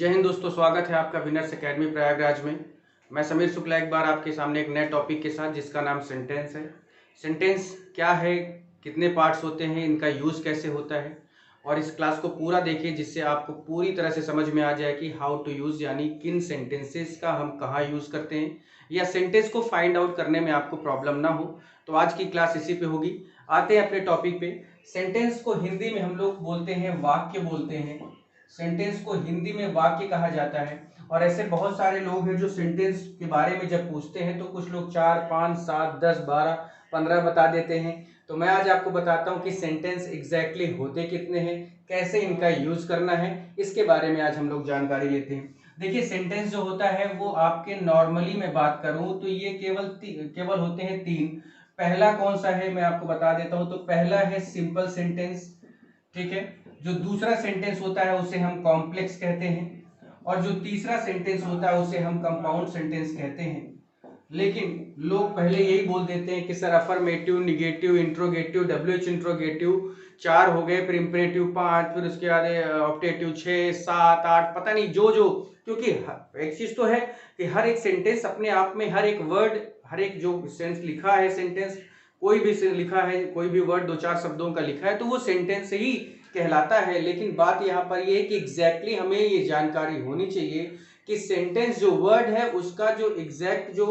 जय हिंद दोस्तों, स्वागत है आपका विनर्स एकेडमी प्रयागराज में। मैं समीर शुक्ला एक बार आपके सामने एक नए टॉपिक के साथ, जिसका नाम सेंटेंस है। सेंटेंस क्या है, कितने पार्ट्स होते हैं, इनका यूज़ कैसे होता है, और इस क्लास को पूरा देखिए जिससे आपको पूरी तरह से समझ में आ जाए कि हाउ टू यूज़, यानी किन सेंटेंसेस का हम कहाँ यूज़ करते हैं, या सेंटेंस को फाइंड आउट करने में आपको प्रॉब्लम ना हो। तो आज की क्लास इसी पे होगी। आते हैं अपने टॉपिक पे। सेंटेंस को हिंदी में हम लोग बोलते हैं वाक्य बोलते हैं। सेंटेंस को हिंदी में वाक्य कहा जाता है। और ऐसे बहुत सारे लोग हैं जो सेंटेंस के बारे में जब पूछते हैं तो कुछ लोग 4, 5, 7, 10, 12, 15 बता देते हैं। तो मैं आज आपको बताता हूं कि सेंटेंस एग्जैक्टली होते कितने हैं, कैसे इनका यूज करना है, इसके बारे में आज हम लोग जानकारी लेते हैं। देखिए, सेंटेंस जो होता है वो आपके नॉर्मली में बात करूं तो ये केवल होते हैं 3। पहला कौन सा है मैं आपको बता देता हूं। तो पहला है सिंपल सेंटेंस, ठीक है। जो दूसरा सेंटेंस होता है उसे हम कॉम्प्लेक्स कहते हैं, और जो तीसरा सेंटेंस होता है उसे हम कंपाउंड सेंटेंस कहते हैं। लेकिन लोग पहले यही बोल देते हैं कि sir affirmative, negative, interrogative, WH interrogative 4 हो गए, फिर इंपेरेटिव 5, फिर उसके बाद ऑप्टेटिव 6, 7, 8, पता नहीं जो जो। क्योंकि एक चीज तो है कि हर एक सेंटेंस अपने आप में, हर एक वर्ड, हर एक जो सेंस लिखा है, सेंटेंस कोई भी लिखा है, कोई भी वर्ड 2-4 शब्दों का लिखा है तो वो सेंटेंस ही कहलाता है। लेकिन बात यहाँ पर ये है कि एग्जैक्टली हमें ये जानकारी होनी चाहिए कि सेंटेंस जो वर्ड है उसका जो एग्जैक्ट जो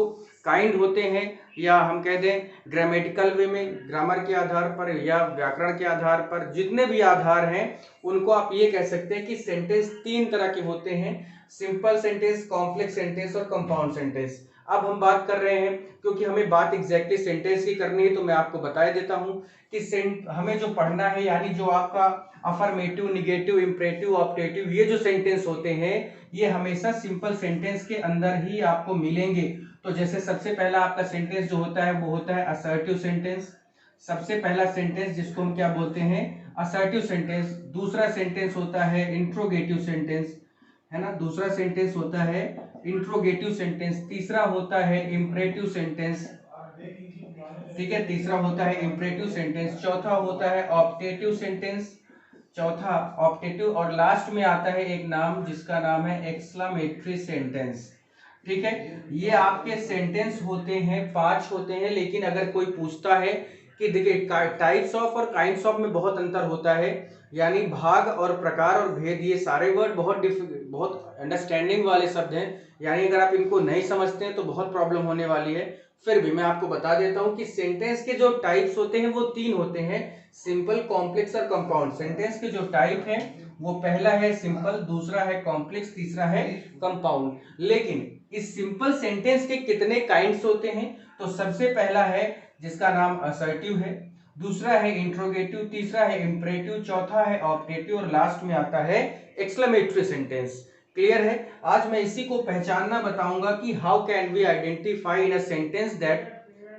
काइंड होते हैं, या हम कह दें ग्रामेटिकल वे में, ग्रामर के आधार पर या व्याकरण के आधार पर, जितने भी आधार हैं उनको आप ये कह सकते हैं कि सेंटेंस 3 तरह के होते हैं: सिंपल सेंटेंस, कॉम्प्लेक्स सेंटेंस और कंपाउंड सेंटेंस। अब हम बात कर रहे हैं, क्योंकि हमें बात एग्जैक्टली सेंटेंस की करनी है, तो मैं आपको बता देता हूं कि हमें जो पढ़ना है, यानी जो आपका अफर्मेटिव, निगेटिव, इंपरेटिव, ऑप्टेटिव, ये जो सेंटेंस होते हैं ये हमेशा सिंपल सेंटेंस के अंदर ही आपको मिलेंगे। तो जैसे सबसे पहला आपका सेंटेंस जो होता है वो होता है असर्टिव सेंटेंस। सबसे पहला सेंटेंस जिसको हम क्या बोलते हैं, असर्टिव सेंटेंस। दूसरा सेंटेंस होता है इंट्रोगेटिव सेंटेंस, है ना। दूसरा सेंटेंस होता है इंट्रोगेटिव सेंटेंस। तीसरा होता है इंपरेटिव सेंटेंस, ठीक है, तीसरा होता है इंपरेटिव सेंटेंस। चौथा होता है ऑप्टेटिव सेंटेंस, चौथा ऑप्टेटिव। और लास्ट में आता है एक नाम जिसका नाम है एक्सक्लेमेटरी सेंटेंस, ठीक है। ये आपके सेंटेंस होते हैं, 5 होते हैं। लेकिन अगर कोई पूछता है कि देखिए टाइप्स ऑफ और काइंड्स ऑफ में बहुत अंतर होता है, यानी भाग और प्रकार और भेद, ये सारे वर्ड बहुत अंडरस्टैंडिंग वाले शब्द हैं। यानी अगर आप इनको नहीं समझते हैं तो बहुत प्रॉब्लम होने वाली है। फिर भी मैं आपको बता देता हूं कि सेंटेंस के जो टाइप्स होते हैं वो 3 होते हैं: सिंपल, कॉम्प्लेक्स और कंपाउंड। सेंटेंस के जो टाइप है वो पहला है सिंपल, दूसरा है कॉम्प्लेक्स, तीसरा है कंपाउंड। लेकिन इस सिंपल सेंटेंस के कितने काइंड्स होते हैं? तो सबसे पहला है जिसका नाम असर्टिव है, दूसरा है इंट्रोगेटिव, तीसरा है इंपरेटिव, चौथा है ऑप्टेटिव और लास्ट में आता है एक्सक्लेमेटरी सेंटेंस। क्लियर है? आज मैं इसी को पहचानना बताऊंगा कि how can we identify in a sentence that,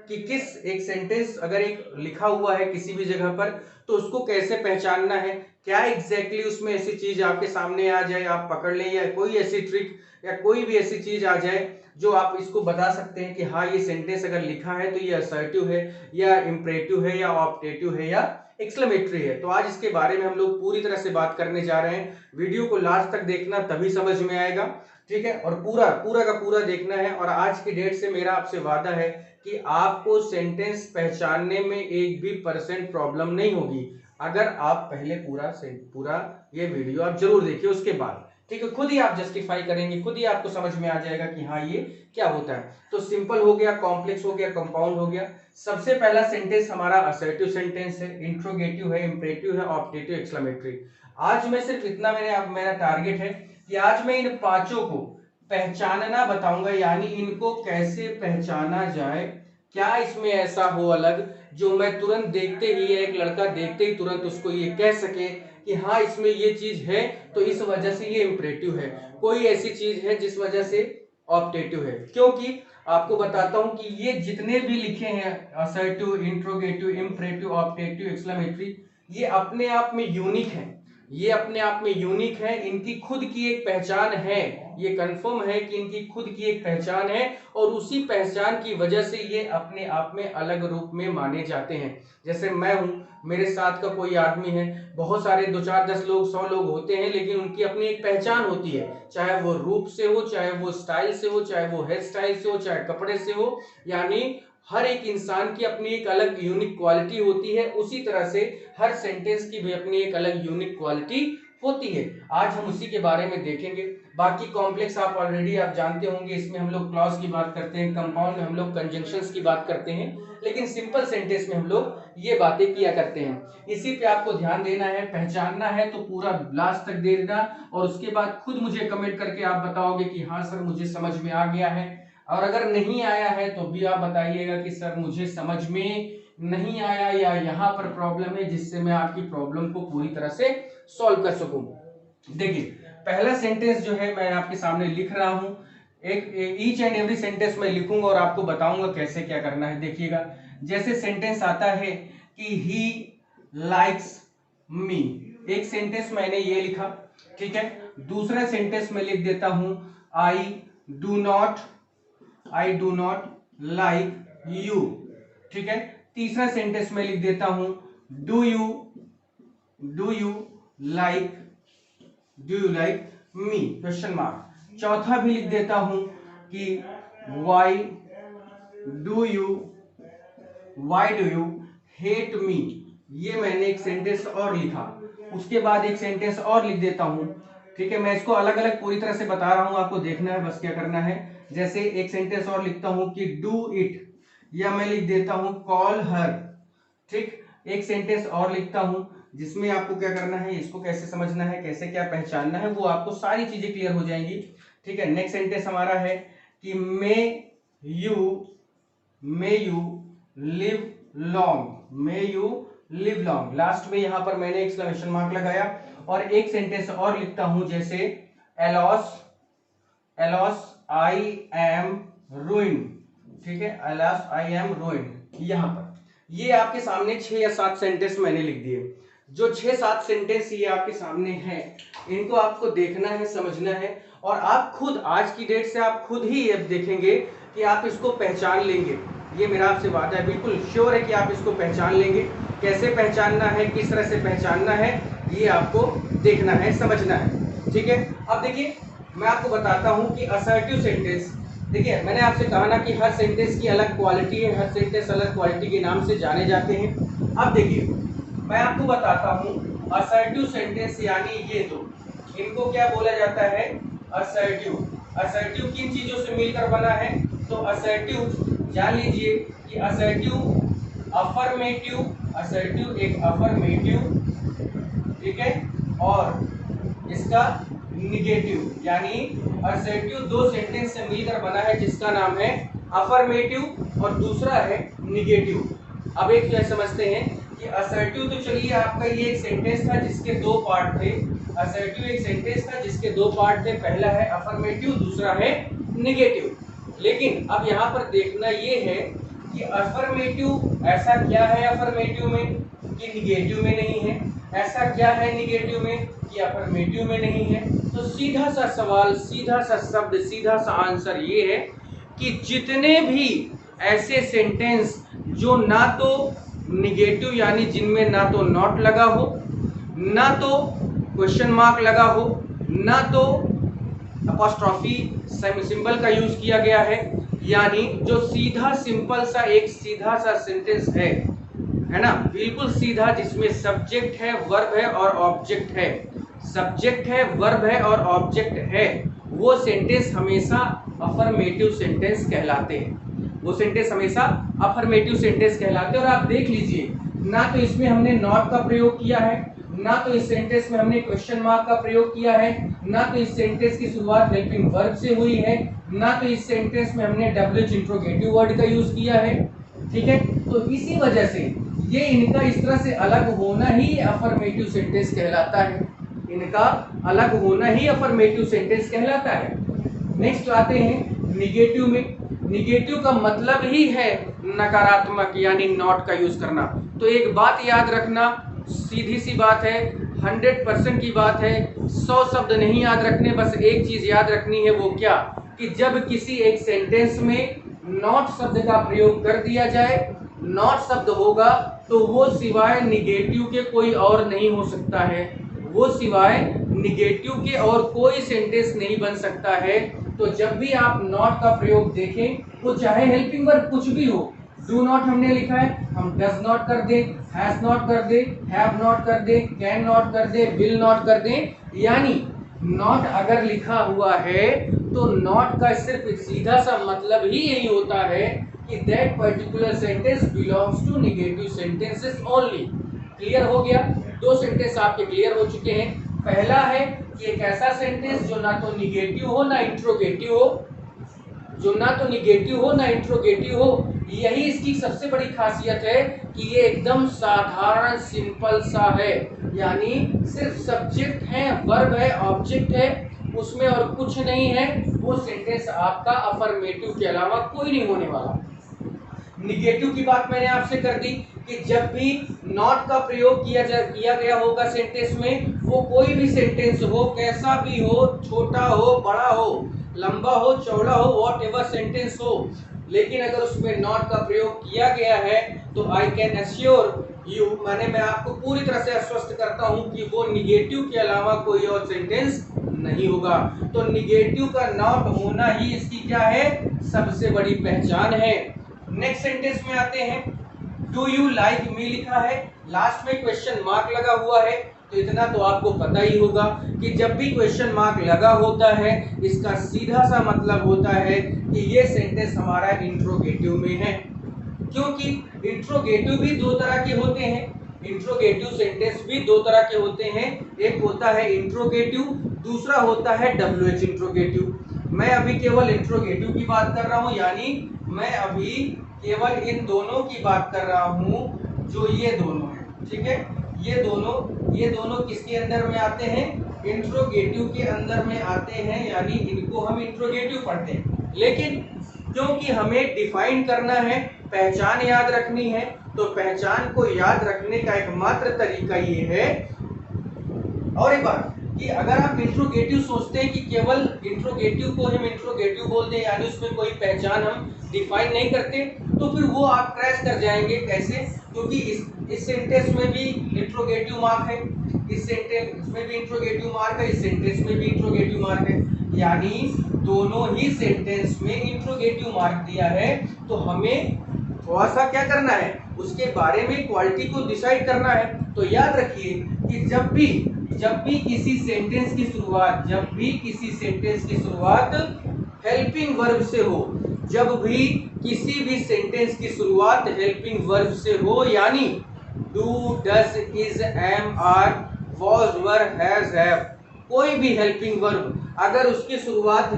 कि किस एक सेंटेंस अगर एक लिखा हुआ है किसी भी जगह पर तो उसको कैसे पहचानना है, क्या एग्जैक्टली उसमें ऐसी चीज आपके सामने आ जाए आप पकड़ लें, या कोई ऐसी ट्रिक या कोई भी ऐसी चीज आ जाए जो आप इसको बता सकते हैं कि हाँ ये सेंटेंस अगर लिखा है तो ये असर्टिव है या इंपरेटिव है या ऑप्टेटिव है या एक्सक्लेमेटरी है। तो आज इसके बारे में हम लोग पूरी तरह से बात करने जा रहे हैं। वीडियो को लास्ट तक देखना, तभी समझ में आएगा, ठीक है। और पूरा पूरा का पूरा देखना है। और आज की डेट से मेरा आपसे वादा है कि आपको सेंटेंस पहचानने में 1% प्रॉब्लम नहीं होगी अगर आप पहले पूरा ये वीडियो आप जरूर देखिए। उसके बाद ठीक है, खुद ही आप जस्टिफाई करेंगे, खुद ही आपको समझ में आ जाएगा कि हाँ ये क्या होता है। तो सिंपल हो गया, कॉम्प्लेक्स हो गया, कंपाउंड हो गया। सबसे पहला सेंटेंस हमारा असर्टिव सेंटेंस है, इंट्रोगेटिव है, इंपरेटिव है, ऑप्टेटिव, एक्सक्लेमेटरी। आज मैं सिर्फ इतना मेरा टारगेट है कि आज मैं इन पांचों को पहचानना बताऊंगा, यानी इनको कैसे पहचाना जाए। क्या इसमें ऐसा हो अलग जो मैं तुरंत देखते ही, एक लड़का देखते ही तुरंत उसको ये कह सके कि हाँ इसमें ये चीज है तो इस वजह से ये इंपरेटिव है, कोई ऐसी चीज है जिस वजह से ऑप्टेटिव है। क्योंकि आपको बताता हूं कि ये जितने भी लिखे हैं assertive, interrogative, imperative, optative, exclamatory, ये अपने आप में यूनिक है। ये अपने आप में यूनिक है, इनकी खुद की एक पहचान है, ये कंफर्म है कि इनकी खुद की एक पहचान है और उसी पहचान की वजह से ये अपने आप में अलग रूप में माने जाते हैं। जैसे मैं हूं, मेरे साथ का कोई आदमी है, बहुत सारे 2 4 10 लोग 100 लोग होते हैं, लेकिन उनकी अपनी एक पहचान होती है, चाहे वो रूप से हो, चाहे वो स्टाइल से हो, चाहे वो हेयर स्टाइल से हो, चाहे कपड़े से हो, यानी हर एक इंसान की अपनी एक अलग यूनिक क्वालिटी होती है। उसी तरह से हर सेंटेंस की भी अपनी एक अलग यूनिक क्वालिटी होती है। आज हम उसी के बारे में देखेंगे। बाकी कॉम्प्लेक्स आप ऑलरेडी आप जानते होंगे, इसमें हम लोग क्लॉज की बात करते हैं, कंपाउंड में हम लोग कंजंक्शंस की बात करते हैं, लेकिन सिंपल सेंटेंस में हम लोग ये बातें किया करते हैं। इसी पे आपको ध्यान देना है, पहचानना है तो पूरा लास्ट तक दे देना और उसके बाद खुद मुझे कमेंट करके आप बताओगे कि हाँ सर मुझे समझ में आ गया है, और अगर नहीं आया है तो भी आप बताइएगा कि सर मुझे समझ में नहीं आया या यहाँ पर प्रॉब्लम है, जिससे मैं आपकी प्रॉब्लम को पूरी तरह से सॉल्व कर सकूं। देखिए पहला सेंटेंस जो है मैं आपके सामने लिख रहा हूं, एक ईच एंड एवरी सेंटेंस मैं लिखूंगा और आपको बताऊंगा कैसे क्या करना है। देखिएगा जैसे सेंटेंस आता है कि ही लाइक्स मी, एक सेंटेंस मैंने ये लिखा, ठीक है। दूसरा सेंटेंस मैं लिख देता हूं I do not like you, ठीक है। तीसरा सेंटेंस में लिख देता हूं do you like me, question mark. चौथा भी लिख देता हूं कि why do you hate me, ये मैंने एक सेंटेंस और लिखा। उसके बाद एक सेंटेंस और लिख देता हूं, ठीक है। मैं इसको अलग अलग पूरी तरह से बता रहा हूं, आपको देखना है बस क्या करना है। जैसे एक सेंटेंस और लिखता हूं कि डू इट, या मैं लिख देता हूं कॉल हर, ठीक। एक सेंटेंस और लिखता हूं जिसमें आपको क्या करना है, इसको कैसे समझना है, कैसे क्या पहचानना है, वो आपको सारी चीजें क्लियर हो जाएंगी, ठीक है। नेक्स्ट सेंटेंस हमारा है कि may you live long, last में यहां पर मैंने एक्सक्लेमेशन मार्क लगाया। और एक सेंटेंस और लिखता हूं जैसे एलॉस आई एम रूइंड, ठीक है, एलॉस आई एम रूइंड। यहां पर ये आपके सामने 6 या 7 सेंटेंस मैंने लिख दिए। जो 6-7 सेंटेंस ये आपके सामने हैं, इनको आपको देखना है, समझना है, और आप खुद आज की डेट से आप खुद ही अब देखेंगे कि आप इसको पहचान लेंगे। ये मेरा आपसे वादा है, बिल्कुल श्योर है कि आप इसको पहचान लेंगे। कैसे पहचानना है, किस तरह से पहचानना है, ये आपको देखना है, समझना है, ठीक है। अब देखिए मैं आपको बताता हूं कि असर्टिव सेंटेंस, देखिए मैंने आपसे कहा ना कि हर सेंटेंस की अलग क्वालिटी है, हर सेंटेंस अलग क्वालिटी के नाम से जाने जाते हैं। अब देखिए मैं आपको बताता हूं असर्टिव सेंटेंस यानी ये दो, इनको क्या बोला जाता है, असर्टिव किन चीजों से मिलकर बना है, तो असर्टिव जान लीजिए कि असर्टिव एक अफर्मेटिव, ठीक है, और इसका निगेटिव, यानी असर्टिव दो सेंटेंस से मिलकर बना है जिसका नाम है अफर्मेटिव और दूसरा है निगेटिव। अब एक क्या समझते हैं कि असर्टिव तो चलिए आपका ये एक सेंटेंस था जिसके 2 पार्ट थे, असर्टिव एक सेंटेंस था जिसके 2 पार्ट थे, पहला है अफर्मेटिव, दूसरा है निगेटिव। लेकिन अब यहाँ पर देखना ये है कि अफर्मेटिव ऐसा क्या है अफर्मेटिव में कि निगेटिव में नहीं है, ऐसा क्या है निगेटिव में कि अफर्मेटिव में नहीं है। तो सीधा सा सवाल, सीधा सा शब्द, सीधा सा आंसर ये है कि जितने भी ऐसे सेंटेंस जो ना तो निगेटिव यानी जिनमें ना तो नॉट लगा हो, ना तो क्वेश्चन मार्क लगा हो, ना तो अपॉस्ट्रोफी सिंबल का यूज किया गया है, यानी जो सीधा सिंपल सा एक सीधा सा सेंटेंस है ना, बिल्कुल सीधा, जिसमें सब्जेक्ट है, वर्ब है और ऑब्जेक्ट है, सब्जेक्ट है, वर्ब है और ऑब्जेक्ट है, वो सेंटेंस हमेशा अफर्मेटिव सेंटेंस कहलाते हैं, वो सेंटेंस हमेशा अफर्मेटिव सेंटेंस कहलाते हैं। और आप देख लीजिए ना तो इसमें हमने नॉट का प्रयोग किया है, ना तो इस सेंटेंस में हमने क्वेश्चन मार्क का प्रयोग किया है, ना तो इस सेंटेंस की शुरुआत हेल्पिंग वर्ब से हुई है, ना तो इस सेंटेंस में हमने डब्ल्यूएच इंट्रोगेटिव वर्ड का यूज किया है, ठीक है। तो इसी वजह से ये इनका इस तरह से अलग होना ही अफर्मेटिव सेंटेंस कहलाता है, इनका अलग होना ही अफर्मेटिव सेंटेंस कहलाता है। नेक्स्ट आते हैं निगेटिव में। निगेटिव का मतलब ही है नकारात्मक यानी नॉट का यूज करना। तो एक बात याद रखना, सीधी सी बात है, 100% की बात है। 100 शब्द नहीं याद रखने, बस एक चीज याद रखनी है, वो क्या कि जब किसी एक सेंटेंस में नॉट शब्द का प्रयोग कर दिया जाए, नॉट शब्द होगा तो वो सिवाय निगेटिव के कोई और नहीं हो सकता है, वो सिवाय निगेटिव के और कोई सेंटेंस नहीं बन सकता है। तो जब भी आप नॉट का प्रयोग देखें, वो चाहे हेल्पिंग वर्ब कुछ भी हो, डू नॉट हमने लिखा है, हम डज नॉट कर दे, हैज नॉट कर दे, हैव नॉट कर दे, कैन नॉट कर दे, विल नॉट कर दे, यानी नॉट अगर लिखा हुआ है तो नॉट का सिर्फ सीधा सा मतलब ही यही होता है कि that particular sentence belongs to negative sentences only. Clear हो गया? दो सेंटेंस आपके क्लियर हो चुके हैं। पहला है कि एक ऐसा सेंटेंस जो ना तो निगेटिव हो ना इंट्रोगेटिव हो, जो ना तो निगेटिव हो ना इंट्रोगेटिव हो। यही इसकी सबसे बड़ी खासियत है कि ये एकदम साधारण सिंपल सा है, यानी सिर्फ सब्जेक्ट है, वर्ब है, ऑब्जेक्ट है, उसमें और कुछ नहीं है। वो सेंटेंस आपका अफर्मेटिव के अलावा कोई नहीं होने वाला। निगेटिव की बात मैंने आपसे कर दी कि जब भी नॉट का प्रयोग किया गया होगा सेंटेंस में, वो कोई भी सेंटेंस हो, कैसा भी हो, छोटा हो, बड़ा हो, लंबा हो, चौड़ा हो, वॉट एवर सेंटेंस हो, लेकिन अगर उसमें नॉट का प्रयोग किया गया है तो आई कैन अश्योर यू, मैं आपको पूरी तरह से आश्वस्त करता हूं कि वो निगेटिव के अलावा कोई और सेंटेंस नहीं होगा। तो निगेटिव का नॉट होना ही इसकी क्या है, सबसे बड़ी पहचान है। नेक्स्ट सेंटेंस में आते हैं। डू यू लाइक मी लिखा है, लास्ट में क्वेश्चन मार्क लगा हुआ है, तो इतना तो आपको पता ही होगा कि जब भी क्वेश्चन मार्क लगा होता है, इसका सीधा सा मतलब होता है कि ये सेंटेंस हमारा इंट्रोगेटिव में है। क्योंकि इंट्रोगेटिव भी दो तरह के होते हैं, इंट्रोगेटिव सेंटेंस भी दो तरह के होते हैं। एक होता है इंट्रोगेटिव, दूसरा होता है WH इंट्रोगेटिव। मैं अभी केवल इंट्रोगेटिव की बात कर रहा हूं, यानी मैं अभी केवल इन दोनों की बात कर रहा हूं, जो ये दोनों हैं। ठीक है, ये दोनों किसके अंदर में आते हैं, इंट्रोगेटिव के अंदर में आते हैं, यानी इनको हम इंट्रोगेटिव पढ़ते हैं। लेकिन क्योंकि हमें डिफाइन करना है, पहचान याद रखनी है, तो पहचान को याद रखने का एकमात्र तरीका ये है। और एक बात कि अगर आप इंट्रोगेटिव सोचते हैं कि केवल इंट्रोगेटिव को हम इंट्रोगेटिव बोल दें, यानी उसमें कोई पहचान हम डिफाइन नहीं करते, तो फिर वो आप क्रैश कर जाएंगे। कैसे? क्योंकि इस सेंटेंस में भी इंट्रोगेटिव मार्क है, इस सेंटेंस में भी इंट्रोगेटिव मार्क है, इस सेंटेंस में भी इंट्रोगेटिव मार्क है, यानी दोनों ही सेंटेंस में इंट्रोगेटिव मार्क दिया है। तो हमें थोड़ा सा क्या करना है, उसके बारे में क्वालिटी को डिसाइड करना है। तो याद रखिए कि जब भी किसी सेंटेंस की शुरुआत हेल्पिंग वर्ब से हो, जब भी किसी भी सेंटेंस की शुरुआत हेल्पिंग वर्ब से हो, यानी do, does, is, am, are, was, were, has, have, कोई भी हेल्पिंग वर्ब अगर उसकी शुरुआत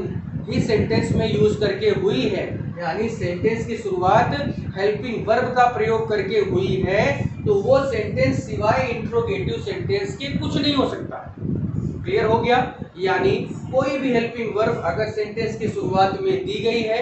ही सेंटेंस में यूज करके हुई है, यानी सेंटेंस की शुरुआत हेल्पिंग वर्ब का प्रयोग करके हुई है, तो वो सेंटेंस सिवाय इंट्रोगेटिव सेंटेंस के कुछ नहीं हो सकता। क्लियर हो गया? यानी कोई भी हेल्पिंग वर्ब अगर सेंटेंस की शुरुआत में दी गई है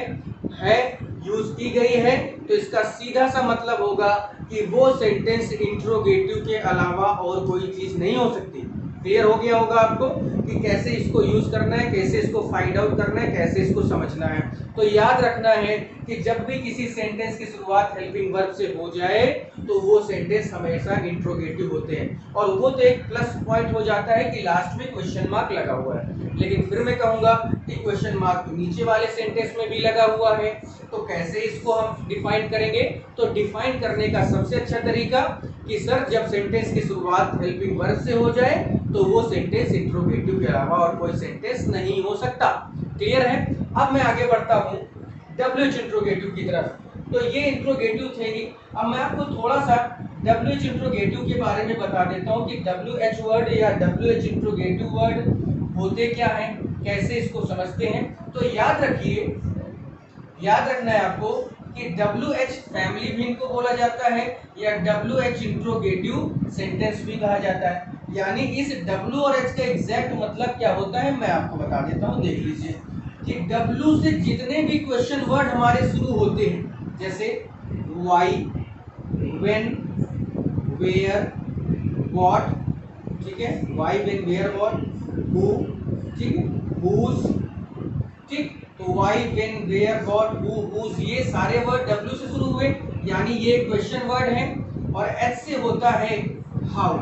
यूज की गई है, तो इसका सीधा सा मतलब होगा कि वो सेंटेंस इंट्रोगेटिव के अलावा और कोई चीज नहीं हो सकती। क्लियर हो गया होगा आपको कि कैसे इसको यूज करना है, कैसे इसको फाइंड आउट करना है, कैसे इसको समझना है। तो याद रखना है कि जब भी किसी सेंटेंस की शुरुआत हेल्पिंग वर्ब से हो जाए, तो वो सेंटेंस हमेशा इंट्रोगेटिव होते हैं। और वो तो एक प्लस पॉइंट हो जाता है कि लास्ट में क्वेश्चन मार्क लगा हुआ है, लेकिन फिर मैं कहूंगा कि क्वेश्चन मार्क नीचे वाले सेंटेंस में भी लगा हुआ है, तो कैसे इसको हम डिफाइन करेंगे? तो डिफाइन करने का सबसे अच्छा तरीका कि सर जब सेंटेंस की शुरुआत हेल्पिंग वर्ब से हो जाए, तो वो सेंटेंस इंट्रोगेटिव के अलावा और कोई सेंटेंस नहीं हो सकता। क्लियर है? अब मैं आगे बढ़ता हूं WH इंट्रोगेटिव की तरफ। तो ये इंट्रोगेटिव थे ही। अब मैं आपको थोड़ा सा WH इंट्रोगेटिव के बारे में बता देता हूं कि WH वर्ड या WH इंट्रोगेटिव वर्ड होते क्या हैं, कैसे इसको समझते हैं। तो याद रखना है आपको कि WH फैमिली भी इनको बोला जाता है, या WH इंट्रोगेटिव सेंटेंस भी कहा जाता है। यानी इस W और H का एग्जैक्ट मतलब क्या होता है मैं आपको बता देता हूं। देख लीजिए कि W से जितने भी क्वेश्चन वर्ड हमारे शुरू होते हैं, जैसे why, when, where, what, ठीक है, why when where what who, ठीक है, हुज, ठीक, तो why when where what who whose ये सारे वर्ड डब्ल्यू से शुरू हुए, यानी ये क्वेश्चन वर्ड है, और एच से होता है हाउ।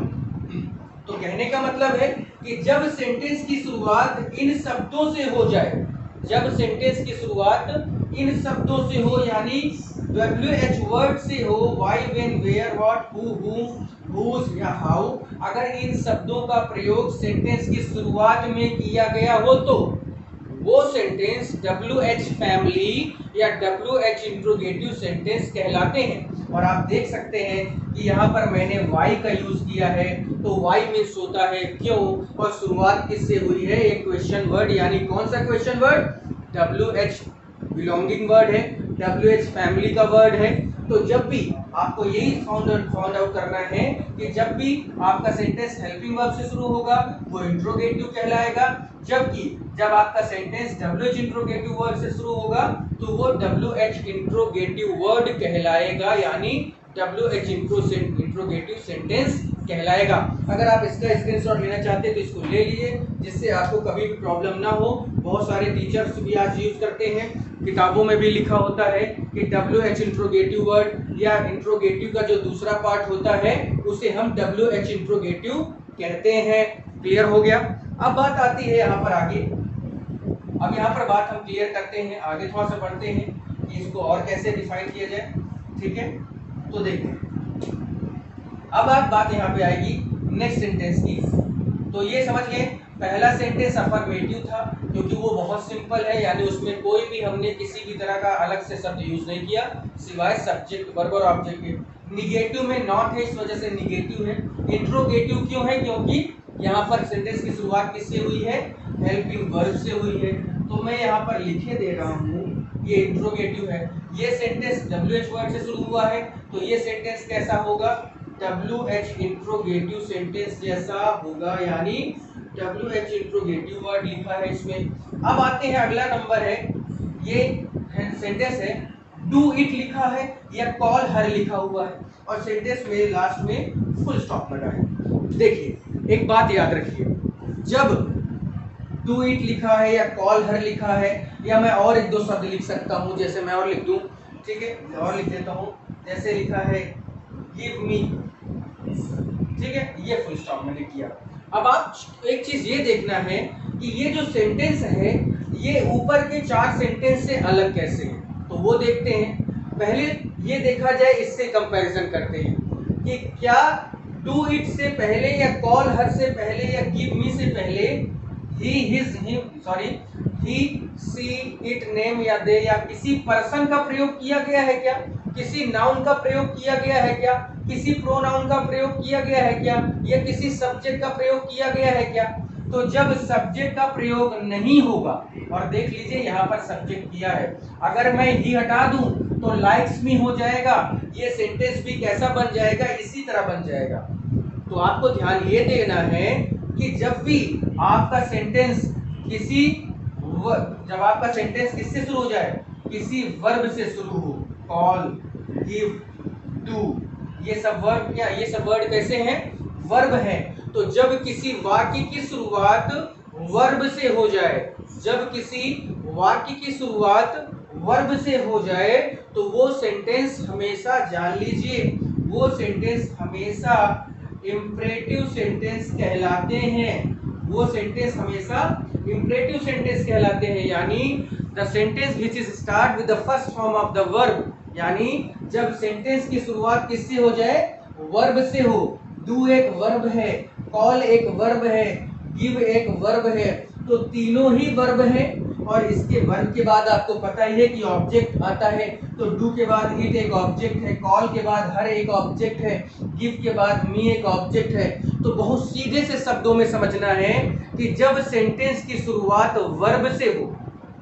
तो कहने का मतलब है कि जब सेंटेंस की शुरुआत इन शब्दों से हो जाए, जब सेंटेंस की शुरुआत इन शब्दों से हो, यानी WH वर्ड से हो, why when where what who whom whose या हाउ, अगर इन शब्दों का प्रयोग सेंटेंस की शुरुआत में किया गया हो तो वो सेंटेंस WH फैमिली या WH इंट्रोगेटिव सेंटेंस कहलाते हैं। और आप देख सकते हैं कि यहाँ पर मैंने वाई का यूज किया है, तो वाई मीन्स होता है क्यों, और शुरुआत किससे हुई है, एक क्वेश्चन वर्ड, यानी कौन सा question word, WH belonging word है, WH फैमिली का वर्ड है। तो जब भी आपको यही फाउंड आउट करना है कि जब भी आपका सेंटेंस हेल्पिंग वर्ब से शुरू होगा वो इंट्रोगेटिव कहलाएगा, जबकि जब आपका सेंटेंस WH इंट्रोगेटिव वर्ड से शुरू होगा तो वो WH इंट्रोगेटिव वर्ड कहलाएगा, यानी WH इंट्रोगेटिव सेंटेंस कहलाएगा। अगर आप इसका स्क्रीनशॉट लेना चाहते हैं तो इसको ले लिए, जिससे आपको कभी भी प्रॉब्लम ना हो। बहुत सारे टीचर्स भी आज यूज करते हैं, किताबों में भी लिखा होता है कि WH इंट्रोगेटिव वर्ड या इंट्रोगेटिव का जो दूसरा पार्ट होता है उसे हम WH इंट्रोगेटिव कहते हैं। क्लियर हो गया। अब बात आती है यहाँ पर आगे, अब यहाँ पर बात हम क्लियर करते हैं, आगे थोड़ा सा पढ़ते हैं कि इसको और कैसे डिफाइन किया जाए। ठीक है, तो देखिए अब बात यहाँ पे आएगी नेक्स्ट सेंटेंस की। तो ये समझ गए, पहला सेंटेंस अफर्मेटिव था क्योंकि वो बहुत सिंपल है, यानी उसमें कोई भी हमने किसी भी तरह का अलग से शब्द यूज नहीं किया सिवाय सब्जेक्ट वर्ब और ऑब्जेक्ट के। निगेटिव में नॉट है, इस वजह से निगेटिव है। इंट्रोगेटिव क्यों है, क्योंकि यहाँ पर सेंटेंस की शुरुआत किससे हुई है, हेल्पिंग वर्ब से हुई है। तो मैं यहाँ पर लिखे दे रहा हूँ ये इंट्रोगेटिव है। ये सेंटेंस WH वर्ड से शुरू हुआ है, तो ये सेंटेंस कैसा होगा, WH इंट्रोगेटिव सेंटेंस जैसा होगा, यानी WH इंट्रोगेटिव वर्ड लिखा है इसमें। अब आते हैं, अगला नंबर है, ये सेंटेंस है डू इट लिखा है या कॉल हर लिखा हुआ है, और सेंटेंस में लास्ट में फुल स्टॉप लगा है। देखिए एक बात याद रखिए, जब डू इट लिखा है या कॉल हर लिखा है, या मैं और एक दो शब्द लिख सकता हूँ, जैसे मैं और लिख दूँ, ठीक है, और लिख देता हूँ, जैसे लिखा है गिव मी, ठीक है, ये फुल स्टॉप मैंने किया। अब आप एक चीज ये देखना है कि ये जो सेंटेंस है ये ऊपर के 4 सेंटेंस से अलग कैसे है, तो वो देखते हैं। पहले ये देखा जाए, इससे कंपैरिजन करते हैं कि क्या डू इट से पहले या कॉल हर से पहले या गिव मी से पहले ही his him sorry he see it name या दे या किसी पर्सन का प्रयोग किया गया है क्या, किसी नाउन का प्रयोग किया गया है क्या, किसी प्रोनाउन का प्रयोग किया गया है क्या, या किसी सब्जेक्ट का प्रयोग किया गया है क्या। तो जब सब्जेक्ट का प्रयोग नहीं होगा, और देख लीजिए यहाँ पर सब्जेक्ट किया है, अगर मैं ही हटा दूं तो लाइक्स मी हो जाएगा, ये सेंटेंस भी कैसा बन जाएगा, इसी तरह बन जाएगा। तो आपको ध्यान ये देना है कि जब भी आपका सेंटेंस जब आपका सेंटेंस किससे शुरू हो जाए, किसी वर्ब से शुरू हो, कॉल, गिव, डू, ये सब वर्ब, क्या ये सब वर्ड कैसे हैं, वर्ब हैं। तो जब किसी वाक्य की शुरुआत वर्ब से हो जाए, जब किसी वाक्य की शुरुआत वर्ब से हो जाए, तो वो सेंटेंस हमेशा, जान लीजिए, वो सेंटेंस हमेशा इंपरेटिव सेंटेंस कहलाते हैं। वो सेंटेंस हमेशा इंपरेटिव सेंटेंस कहलाते हैं, यानी the sentence which is start with the first form of the verb, यानी जब सेंटेंस की शुरुआत किससे हो जाए, वर्ब से हो। डू एक वर्ब है, कॉल एक वर्ब है, गिव एक वर्ब है, तो तीनों ही वर्ब है। और इसके वर्ब के बाद आपको पता ही है कि ऑब्जेक्ट आता है, तो डू के बाद इट एक ऑब्जेक्ट है, कॉल के बाद हर एक ऑब्जेक्ट है, गिव के बाद मी एक ऑब्जेक्ट है। तो बहुत सीधे से शब्दों में समझना है कि जब सेंटेंस की शुरुआत वर्ब से हो,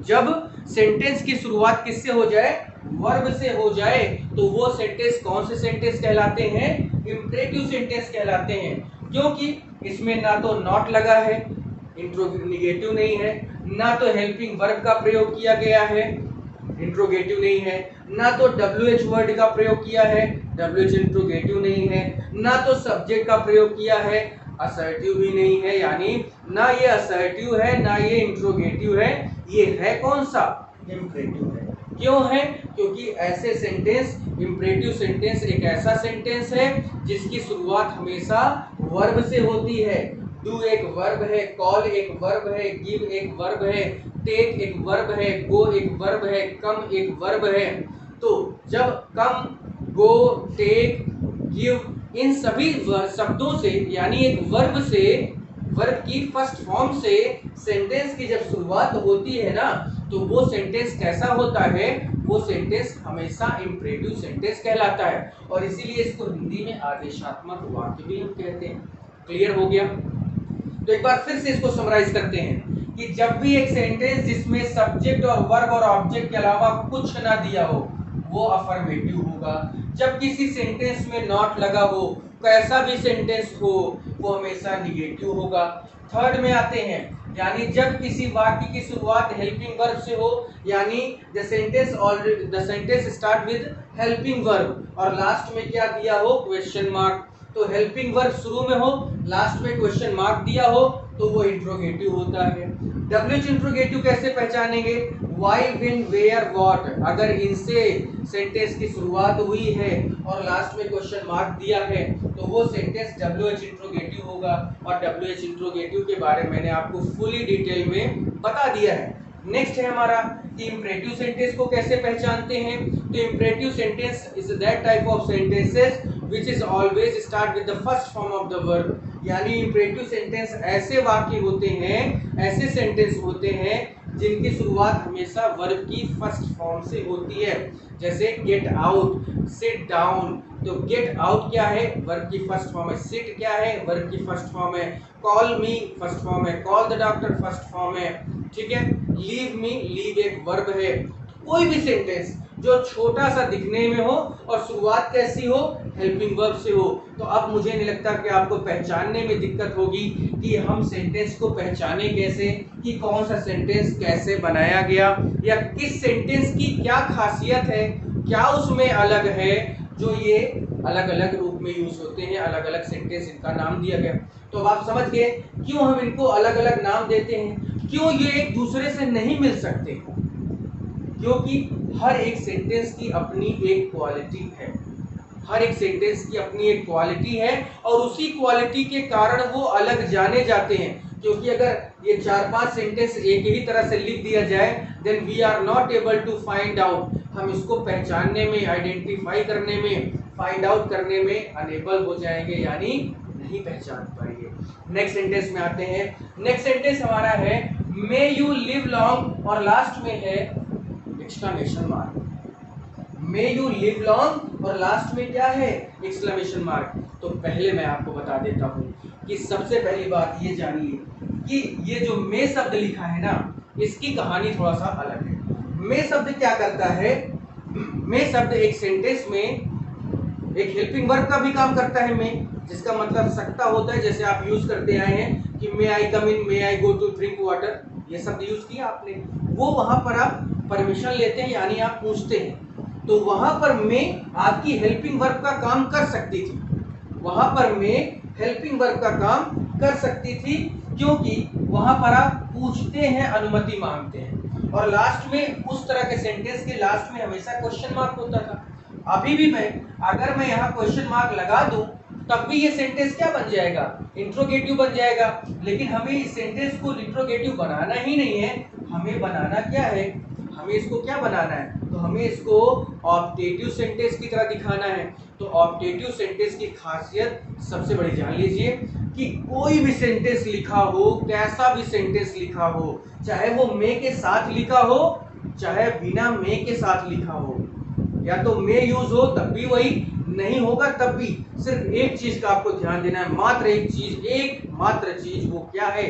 जब सेंटेंस की शुरुआत किससे हो जाए, वर्ब से हो जाए, तो वो सेंटेंस कौन से सेंटेंस कहलाते हैं, इंपरेटिव सेंटेंस कहलाते हैं। क्योंकि इसमें ना तो नॉट लगा है, इंट्रोगेटिव नहीं है, ना तो हेल्पिंग वर्ब का प्रयोग किया गया है, इंट्रोगेटिव नहीं है, ना तो WH वर्ड का प्रयोग किया है, WH इंट्रोगेटिव नहीं है, ना तो सब्जेक्ट का प्रयोग किया है, असर्टिव भी नहीं है, यानी ना ये असर्टिव है ना ये इंट्रोगेटिव है, ये है कौन सा, इंपरेटिव है। क्यों है, क्योंकि ऐसे सेंटेंस, इंपरेटिव सेंटेंस एक ऐसा सेंटेंस है जिसकी शुरुआत हमेशा वर्ब से होती है। डू एक वर्ब है, कॉल एक वर्ब है, गिव एक वर्ब है, टेक एक वर्ब है, गो एक वर्ब है, कम एक वर्ब है। तो जब कम, गो, टेक, गिव इन सभी शब्दों से, यानी एक वर्ब से, वर्ब की फर्स्ट फॉर्म से सेंटेंस की जब शुरुआत होती है ना, तो वो सेंटेंस कैसा होता है, वो सेंटेंस हमेशा इंपरेटिव सेंटेंस कहलाता है, और इसीलिए इसको हिंदी में आदेशात्मक वाक्य भी हम कहते हैं। क्लियर हो गया? तो एक बार फिर से इसको समराइज करते हैं कि जब भी एक सेंटेंस जिसमें सब्जेक्ट और वर्ब और ऑब्जेक्ट के अलावा कुछ ना दिया हो, वो अफर्मेटिव होगा। जब किसी सेंटेंस में नॉट लगा हो, कैसा भी सेंटेंस हो, वो हमेशा निगेटिव होगा। थर्ड में आते हैं, यानी जब किसी वाक्य की शुरुआत हेल्पिंग वर्ब से हो, यानी the sentence start with helping verb और लास्ट में क्या दिया हो, क्वेश्चन मार्क। तो हेल्पिंग वर्ब शुरू में हो, लास्ट में क्वेश्चन मार्क दिया हो, तो वो इंट्रोगेटिव होता है। डब्ल्यूएच इंट्रोगेटिव कैसे पहचानेंगे, व्हाई, व्हेन, वेयर, व्हाट, अगर इनसे सेंटेंस की शुरुआत हुई है और लास्ट में क्वेश्चन मार्क दिया है, तो वो सेंटेंस डब्ल्यूएच इंट्रोगेटिव होगा। और डब्ल्यूएच इंट्रोगेटिव के बारे में मैंने आपको फुली डिटेल में बता दिया है। नेक्स्ट है हमारा कि इंपरेटिव सेंटेंस को कैसे पहचानते हैं। तो imperative sentence is that type of sentences which is always start with the first form of the verb, यानी इंपरेटिव सेंटेंस ऐसे वाक्य होते हैं, ऐसे सेंटेंस होते हैं जिनकी शुरुआत हमेशा वर्ब की फर्स्ट फॉर्म से होती है। जैसे गेट आउट, सिट डाउन। तो गेट आउट क्या है, वर्ब की फर्स्ट फॉर्म है। सिट क्या है, वर्ब की फर्स्ट फॉर्म है। कॉल मी फर्स्ट फॉर्म है। Call the doctor first form है। ठीक है। लीव मी, लीव एक वर्ब है। कोई भी सेंटेंस जो छोटा सा दिखने में हो और शुरुआत कैसी हो, हेल्पिंग वर्ब से हो, तो अब मुझे नहीं लगता कि आपको पहचानने में दिक्कत होगी कि हम सेंटेंस को पहचाने कैसे, कि कौन सा सेंटेंस कैसे बनाया गया, या किस सेंटेंस की क्या खासियत है, क्या उसमें अलग है जो ये अलग अलग रूप में यूज होते हैं, अलग अलग सेंटेंस इनका नाम दिया गया। तो अब आप समझ गए क्यों हम इनको अलग अलग नाम देते हैं, क्यों ये एक दूसरे से नहीं मिल सकते, क्योंकि हर एक सेंटेंस की अपनी एक क्वालिटी है। हर एक सेंटेंस की अपनी एक क्वालिटी है और उसी क्वालिटी के कारण वो अलग जाने जाते हैं। क्योंकि अगर ये 4-5 सेंटेंस एक ही तरह से लिख दिया जाए, then we are not able to find out, हम इसको पहचानने में, आइडेंटिफाई करने में, फाइंड आउट करने में अनेबल हो जाएंगे, यानी नहीं पहचान पाएंगे। नेक्स्ट सेंटेंस में आते हैं। नेक्स्ट सेंटेंस हमारा है मे यू लिव लॉन्ग और लास्ट में है exclamation mark. May you live long और लास्ट में क्या है, एक्सक्लेमेशन मार्क। तो पहले मैं आपको बता देता हूं कि सबसे पहली बात ये जानिए कि ये जो मे शब्द लिखा है ना, इसकी कहानी थोड़ा सा अलग है। मे शब्द क्या करता है, मे शब्द एक सेंटेंस में एक हेल्पिंग वर्ब का भी काम करता है। मे जिसका मतलब सकता होता है, जैसे आप यूज करते आए हैं कि मे आई कम इन, मे आई गो टू ड्रिंक वाटर, ये शब्द यूज किया आपने, वो वहां पर आप परमिशन लेते हैं, यानी आप पूछते हैं। तो वहां पर मैं आपकी हेल्पिंग वर्ब का काम कर सकती थी, वहां पर मैं हेल्पिंग वर्ब का काम कर सकती थी, क्योंकि वहां पर आप पूछते हैं, अनुमति मांगते हैं। और लास्ट में उस तरह के सेंटेंस के लास्ट में हमेशा क्वेश्चन मार्क होता था। अभी भी अगर मैं यहाँ क्वेश्चन मार्क लगा दूं, तब भी ये सेंटेंस क्या बन जाएगा, इंट्रोगेटिव बन जाएगा। लेकिन हमें इस सेंटेंस को इंट्रोगेटिव बनाना ही नहीं है, हमें बनाना क्या है, हमें इसको क्या बनाना है, तो हमें इसको ऑप्टेटिव सेंटेंस की तरह दिखाना है। तो ऑप्टेटिव सेंटेंस की खासियत सबसे बड़ी जान लीजिए कि कोई भी सेंटेंस लिखा हो, कैसा भी सेंटेंस लिखा हो, चाहे वो मे के साथ लिखा हो, चाहे बिना मे के साथ लिखा हो, या तो मे यूज हो तब भी वही, नहीं होगा तब भी, सिर्फ एक चीज का आपको ध्यान देना है, मात्र एक चीज, एकमात्र चीज, वो क्या है,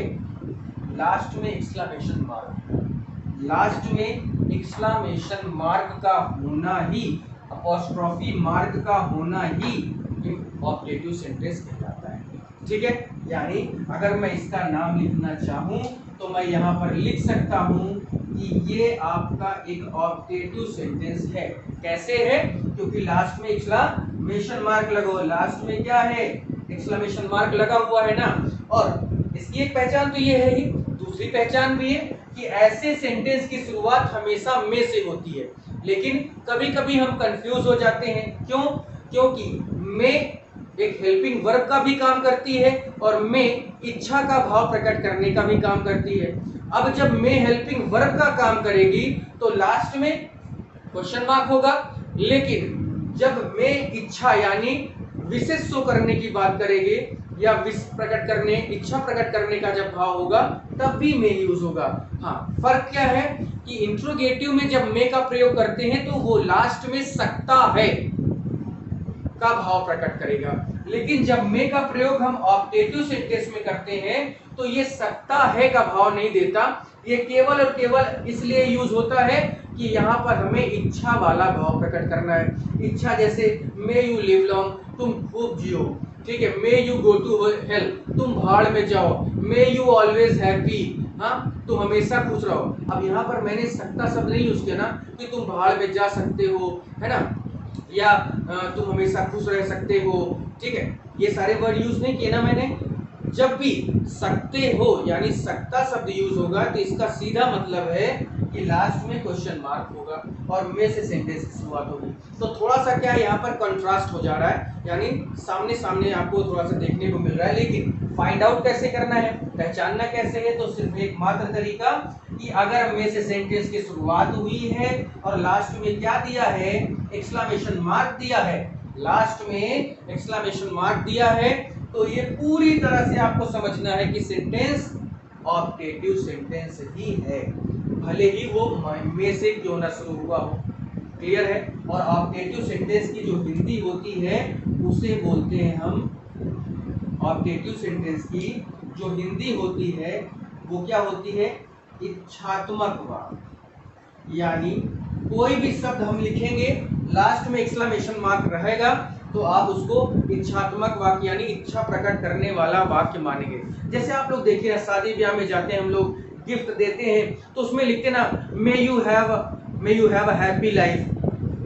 लास्ट में एक्सक्लेमेशन मार्क। लास्ट में एक्सक्लेमेशन मार्क का होना ही, अपॉस्ट्रोफी मार्क का होना ही ऑप्टेटिव सेंटेंस कहलाता है। ठीक है, यानी अगर मैं इसका नाम लिखना चाहूं तो मैं यहाँ पर लिख सकता हूं कि ये आपका एक ऑप्टेटिव सेंटेंस है। कैसे है, क्योंकि लास्ट में एक्सक्लेमेशन मार्क लगो, लास्ट में क्या है, एक्सक्लेमेशन मार्क लगा हुआ है ना। और इसकी एक पहचान तो ये है ही, दूसरी पहचान भी है कि ऐसे सेंटेंस की शुरुआत हमेशा में से होती है। लेकिन कभी कभी हम कंफ्यूज हो जाते हैं, क्यों? क्योंकि में एक हेल्पिंग वर्ब का भी काम करती है और में इच्छा का भाव प्रकट करने का भी काम करती है। अब जब में हेल्पिंग वर्ब का काम करेगी तो लास्ट में क्वेश्चन मार्क होगा, लेकिन जब में इच्छा यानी विशेष शो करने की बात करेंगे या प्रकट करने, इच्छा प्रकट करने का जब भाव होगा तब भी में यूज होगा। हाँ, फर्क क्या है कि इंट्रोगेटिव में जब में का प्रयोग करते हैं तो वो लास्ट में सकता है का भाव प्रकट करेगा, लेकिन जब में का प्रयोग हम ऑप्टेटिव सेंटेंस में करते हैं तो ये सकता है का भाव नहीं देता। ये केवल और केवल इसलिए यूज होता है कि यहाँ पर हमें इच्छा वाला भाव प्रकट करना है। इच्छा जैसे मे यू लिव लॉन्ग, तुम खूब जियो, ठीक है। May you go to hell, तुम भाड़ में जाओ। मे यू ऑलवेज हैप्पी, हाँ, तुम हमेशा खुश रहो। अब यहाँ पर मैंने सकता शब्द नहीं यूज किया ना कि तुम भाड़ में जा सकते हो, है ना, या तुम हमेशा खुश रह सकते हो, ठीक है। ये सारे वर्ड यूज नहीं किए ना मैंने। जब भी सकते हो यानी सकता शब्द यूज होगा तो इसका सीधा मतलब है कि लास्ट में क्वेश्चन मार्क होगा और में से सेंटेंस की शुरुआत होगी। तो थोड़ा सा क्या यहाँ पर कंट्रास्ट हो जा रहा है, यानी सामने सामने आपको थोड़ा सा देखने को मिल रहा है। लेकिन फाइंड आउट कैसे करना है, पहचानना कैसे है, तो सिर्फ एक मात्र तरीका कि अगर में से सेंटेंस की शुरुआत हुई है और लास्ट में क्या दिया है, एक्सक्लेमेशन मार्क दिया है, लास्ट में एक्सक्लेमेशन मार्क दिया है, तो ये पूरी तरह से आपको समझना है कि सेंटेंस ऑप्टेटिव सेंटेंस ही है, भले ही वो में से क्यों ना शुरू हुआ हो। क्लियर है? और ऑप्टेटिव सेंटेंस की जो हिंदी होती है उसे बोलते हैं हम, ऑप्टेटिव सेंटेंस की जो हिंदी होती है वो क्या होती है, इच्छात्मक वाक्य। यानी कोई भी शब्द हम लिखेंगे लास्ट में एक्सक्लेमेशन मार्क रहेगा तो आप उसको इच्छात्मक वाक्य यानी इच्छा प्रकट करने वाला वाक्य मानेंगे। जैसे आप लोग देखिए शादी ब्याह में जाते हैं, हम लोग गिफ्ट देते हैं तो उसमें लिखते ना may you have a happy life,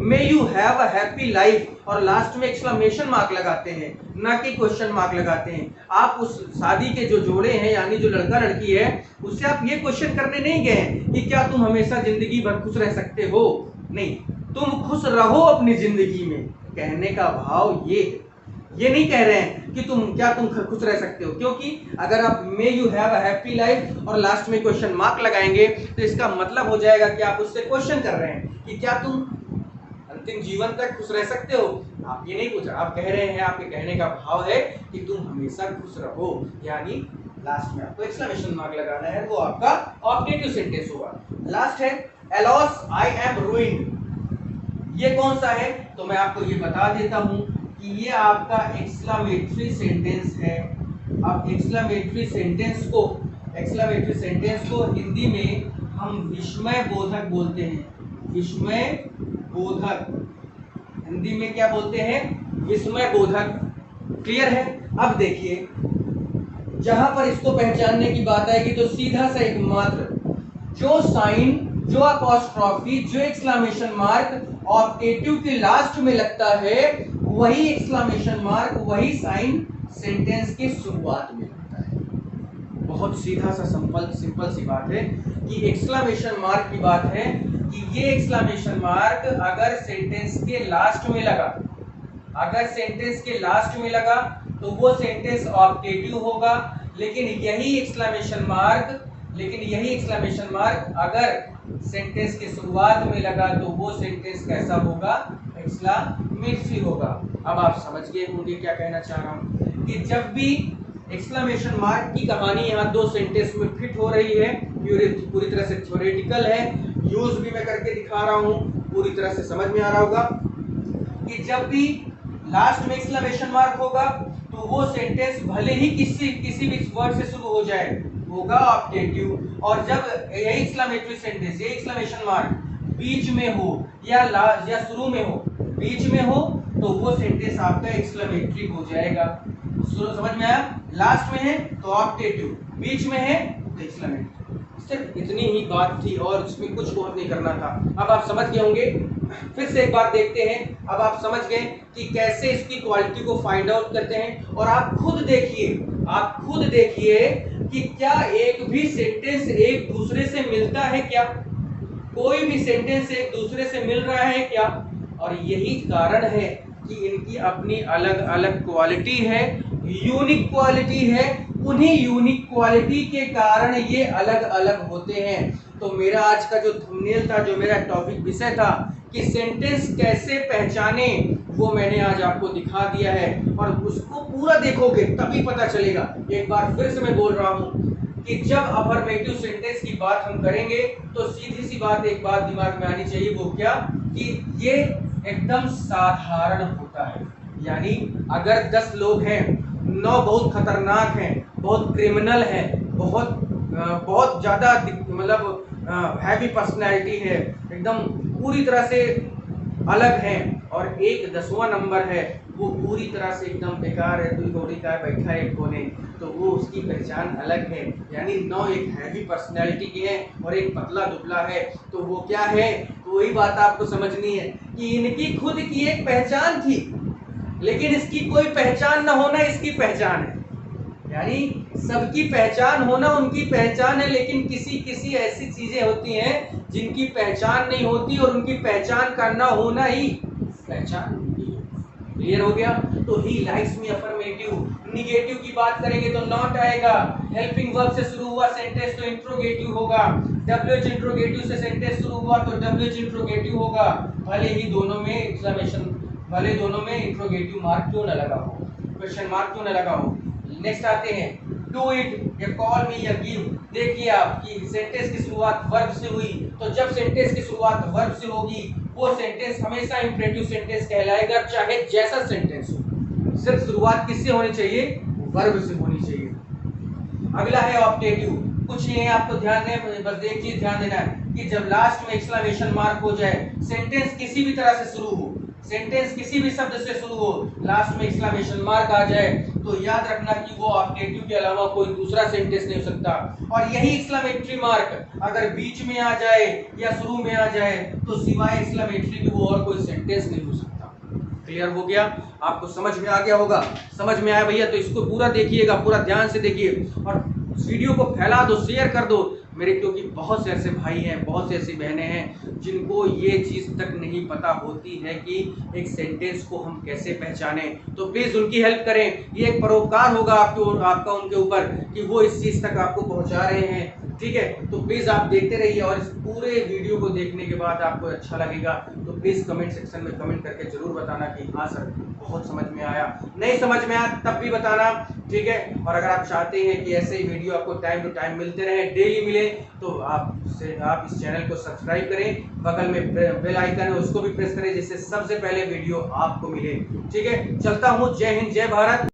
may you have a happy life, और लास्ट में एक्सक्लेमेशन मार्क लगाते हैं, ना कि क्वेश्चन मार्क लगाते हैं। आप उस शादी के जो जोड़े हैं यानी जो लड़का लड़की है उससे आप ये क्वेश्चन करने नहीं गए कि क्या तुम हमेशा जिंदगी भर खुश रह सकते हो, नहीं, तुम खुश रहो अपनी जिंदगी में, कहने का भाव ये नहीं कह रहे हैं कि तुम खुश रह सकते हो। क्योंकि अगर आप may you have a happy life और लास्ट में क्वेश्चन मार्क लगाएंगे तो इसका मतलब हो जाएगा कि आप उससे क्वेश्चन कर रहे हैं कि क्या तुम अंतिम जीवन तक खुश रह सकते हो। आप ये नहीं पूछ रहे, आप कह रहे हैं, आपके कहने का भाव है कि तुम हमेशा खुश रहो, यानी लास्ट में आपको एक्सक्लेमेशन मार्क लगाना है, वो आपका ऑप्टेटिव सेंटेंस होगा। लास्ट है एलॉस आई एम रूइंड। ये कौन सा है, तो मैं आपको ये बता देता हूं कि ये आपका एक्सक्लेमेटरी सेंटेंस है। अब एक्सक्लेमेटरी सेंटेंस को हिंदी में हम विस्मय बोधक बोलते हैं। विस्मय बोधक हिंदी में क्या बोलते हैं, विस्मय बोधक। क्लियर है? अब देखिए जहां पर इसको पहचानने की बात आएगी तो सीधा सा एक मात्र जो साइन, जो अपॉस्ट्रोफी, जो एक्सक्लेमेशन मार्क ऑप्टेटिव के लास्ट में लगता है वही एक्सक्लेमेशन मार्क, वही साइन सेंटेंस की शुरुआत में लगता है। बहुत सीधा सा सिंपल सी बात है कि एक्सक्लेमेशन मार्क की बात है कि ये एक्सक्लेमेशन मार्क अगर सेंटेंस के लास्ट में लगा, अगर सेंटेंस के लास्ट में लगा तो वो सेंटेंस ऑप्टेटिव होगा। लेकिन यही एक्सक्लेमेशन मार्क अगर सेंटेंस के शुरुआत में लगा तो वो सेंटेंस कैसा होगा, एक्सक्लेमेटरी होगा। अब आप समझ गए होंगे क्या कहना चाह रहा हूं कि जब भी एक्सक्लेमेशन मार्क की कहानी यहाँ दो सेंटेंस में फिट हो रही है, पूरी तरह से थ्योरेटिकल है, यूज भी मैं करके दिखा रहा हूं, पूरी तरह से समझ में आ रहा होगा कि जब भी लास्ट में एक्सक्लेमेशन मार्क होगा तो वो सेंटेंस भले ही किसी भी वर्ड से शुरू हो जाए होगा ऑप्टेटिव, और जब यही एक्सक्लेमेटरी सेंटेंस, ये एक्सक्लेमेशन मार्क बीच में हो या शुरू में हो, बीच में हो तो वो सेंटेंस आपका एक्सक्लेमेटरी हो जाएगा। समझ में आया? लास्ट में है तो ऑप्टेटिव, बीच में है तो एक्सक्लेमेटरी। सिर्फ इतनी ही बात थी और इसमें कुछ और नहीं करना था। अब आप समझ गए होंगे फिर से एक बार देखते हैं। अब आप समझ गए कि कैसे इसकी क्वालिटी को फाइंड आउट करते हैं। और आप खुद देखिए कि क्या एक भी सेंटेंस एक दूसरे से मिलता है क्या? कोई भी सेंटेंस एक दूसरे से मिल रहा है क्या? और यही कारण है कि इनकी अपनी अलग अलग क्वालिटी है, यूनिक क्वालिटी है। उन्हीं यूनिक क्वालिटी के कारण ये अलग अलग होते हैं। तो मेरा आज का जो थंबनेल था, जो मेरा टॉपिक विषय था कि सेंटेंस कैसे पहचाने, वो मैंने आज आपको दिखा दिया है। और उसको पूरा देखोगे तभी पता चलेगा। एक बार फिर से मैं बोल रहा हूँ कि जब अफर्मेटिव सेंटेंस की बात हम करेंगे तो सीधी सी बात एक बात दिमाग में आनी चाहिए, वो क्या कि ये एकदम साधारण होता है। यानी अगर 10 लोग हैं, 9 बहुत खतरनाक हैं, बहुत क्रिमिनल हैं, बहुत ज्यादा मतलब हैवी पर्सनैलिटी है, एकदम पूरी तरह से अलग है, और एक 10वां नंबर है वो पूरी तरह से एकदम बेकार है, कोई गौरी का बैठा है एक कोने, तो वो उसकी पहचान अलग है। यानी 9 एक हैवी पर्सनैलिटी की है और एक पतला दुबला है, तो वो क्या है? तो वही बात आपको समझनी है कि इनकी खुद की एक पहचान थी, लेकिन इसकी कोई पहचान न होना इसकी पहचान है। यानी सबकी पहचान होना उनकी पहचान है, लेकिन किसी किसी ऐसी चीजें होती हैं जिनकी पहचान नहीं होती, और उनकी पहचान करना होना ही पहचान होती है। क्लियर हो गया? तो he likes me affirmative. Negative की बात करेंगे तो नॉट आएगा। हेल्पिंग वर्ब से शुरू हुआ सेंटेंस तो इंट्रोगेटिव होगा। डब्ल्यूएच इंट्रोगेटिव से सेंटेंस शुरू हुआ तो डब्ल्यूएच इंट्रोगेटिव होगा, भले ही दोनों में एक्सक्लेमेशन, भले दोनों में इंट्रोगेटिव मार्क क्यों न लगा हो, क्वेश्चन मार्क क्यों न लगा हो। नेक्स्ट आते हैं डू इट या कॉल मी या गिव। देखिए आप कि सेंटेंस की शुरुआत वर्ब से हुई, तो जब सेंटेंस की शुरुआत वर्ब से होगी वो सेंटेंस हमेशा इंपरेटिव सेंटेंस कहलाएगा, चाहे जैसा सेंटेंस हो। सिर्फ शुरुआत किससे होनी चाहिए? वर्ब से होनी चाहिए। अगला है ऑप्टेटिव। कुछ नहीं है, आपको ध्यान दें, बस एक चीज ध्यान देना है कि जब लास्ट में एक्सक्लेमेशन मार्क हो जाए, सेंटेंस किसी भी तरह से शुरू हो, सेंटेंस किसी भी शब्द से शुरू हो, लास्ट में एक्सक्लेमेशन मार्क आ जाए, तो याद रखना कि वो ऑप्टेटिव के अलावा कोई दूसरा सेंटेंस नहीं हो सकता। और यही एक्सक्लेमेटरी मार्क अगर बीच में आ जाए या शुरू में आ जाए तो सिवाय एक्सक्लेमेटरी के वो और कोई सेंटेंस नहीं हो सकता। क्लियर हो गया? आपको समझ में आ गया होगा। समझ में आया भैया तो इसको पूरा देखिएगा, पूरा ध्यान से देखिए, और इस वीडियो को फैला दो, शेयर कर दो मेरे, क्योंकि बहुत से ऐसे भाई हैं, बहुत से ऐसी बहनें हैं जिनको ये चीज़ तक नहीं पता होती है कि एक सेंटेंस को हम कैसे पहचाने। तो प्लीज़ उनकी हेल्प करें। ये एक परोपकार होगा आपका उनके ऊपर कि वो इस चीज़ तक आपको पहुंचा रहे हैं। ठीक है, तो प्लीज़ आप देखते रहिए, और इस पूरे वीडियो को देखने के बाद आपको अच्छा लगेगा तो प्लीज़ कमेंट सेक्शन में कमेंट करके जरूर बताना कि हाँ सर बहुत समझ में आया, नहीं समझ में आया तब भी बताना। ठीक है, और अगर आप चाहते हैं कि ऐसे ही वीडियो आपको टाइम टू टाइम मिलते रहे, डेली मिले, तो आप इस चैनल को सब्सक्राइब करें, बगल में बेल आइकन है उसको भी प्रेस करें, जिससे सबसे पहले वीडियो आपको मिले। ठीक है, चलता हूँ। जय हिंद, जय भारत।